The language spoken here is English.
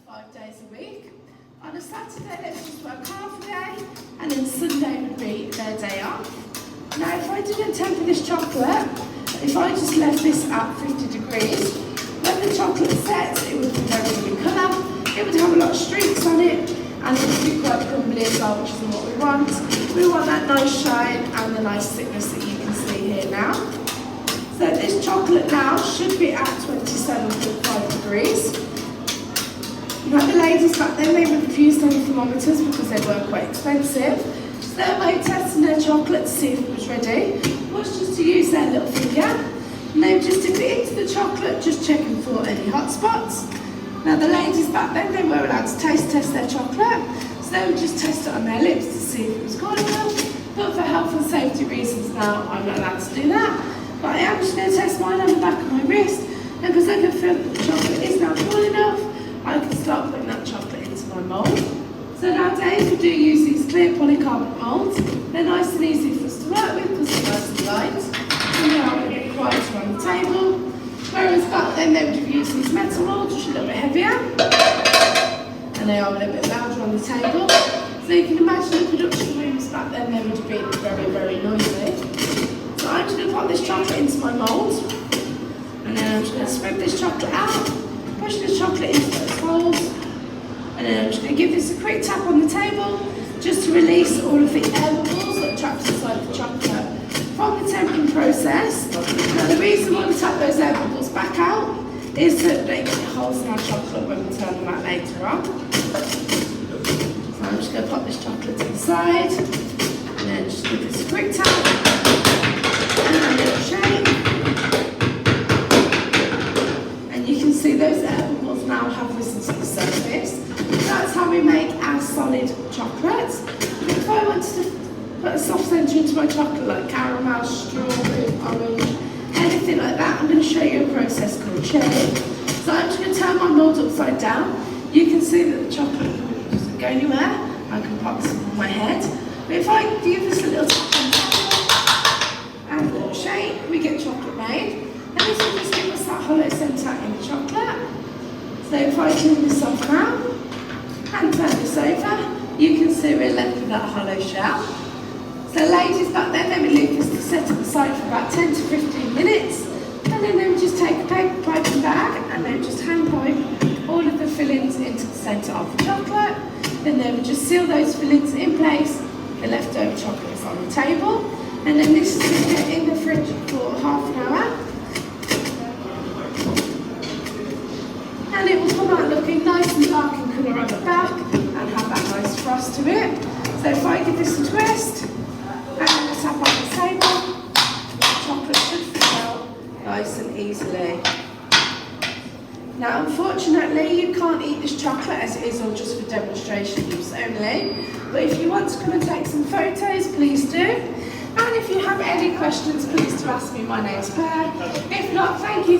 5 days a week. On a Saturday, let's just work half a day, and then Sunday would be their day off. Now, if I didn't temper this chocolate, if I just left this at 50 degrees, when the chocolate sets, it would be very good colour, it would have a lot of streaks on it, and it would be quite crumbly as well, which isn't what we want. We want that nice shine and the nice thickness that you can see here now. So this chocolate now should be at 27.5 degrees. Now the ladies back then, they would have used any thermometers because they were quite expensive. So their way of testing their chocolate to see if it was ready was just to use their little finger. And they would just dip it into the chocolate, just checking for any hot spots. Now the ladies back then, they were allowed to taste test their chocolate. So they would just test it on their lips to see if it was good enough. But for health and safety reasons now, I'm not allowed to do that. But I am just going to test mine on the back of my wrist. And because I can feel that the chocolate is now cool enough, I can start putting that chocolate into my mould. So nowadays we do use these clear polycarbonate moulds. They're nice and easy for us to work with because they're nice and light. And they are a bit quieter on the table. Whereas back then they would have used these metal moulds, which are a little bit heavier. And they are a little bit louder on the table. So you can imagine the production rooms back then, they would have been very, very noisy. So I'm just going to pop this chocolate into my mould. And then I'm just going to spread this chocolate out. Push the chocolate into those holes, and then I'm just going to give this a quick tap on the table just to release all of the air bubbles that are trapped inside the chocolate from the tempering process. Now the reason why we tap those air bubbles back out is that they get holes in our chocolate when we turn them out later on. So I'm just going to pop this chocolate to the side, and then just give this a quick tap, and a little shake. See, those air bubbles now have risen to the surface. That's how we make our solid chocolates. If I wanted to put a soft centre into my chocolate, like caramel, strawberry, orange, anything like that, I'm going to show you a process called chilling. So I'm just going to turn my mould upside down. You can see that the chocolate doesn't go anywhere. I can pop this on my head. But if I give this a little tap on top and a little shake, we get chocolate made. And this will just give us that hollow centre in the chocolate. So if I turn this off now and turn this over, you can see we're left with that hollow shell. So ladies back then, they would leave this to set aside for about 10 to 15 minutes, and then they would just take a paper piping bag and they would just hand pipe all of the fillings into the centre of the chocolate. Then they would just seal those fillings in place. The leftover chocolate is on the table, and then this is going to get in the fridge for half an hour. And it will come out looking nice and dark in colour on the back and have that nice frost to it. So if I give this a twist and tap on the table, the chocolate should fall nice and easily. Now unfortunately you can't eat this chocolate as it is all just for demonstration use only. But if you want to come and take some photos, please do. And if you have any questions, please do ask me. My name's Per. If not, thank you.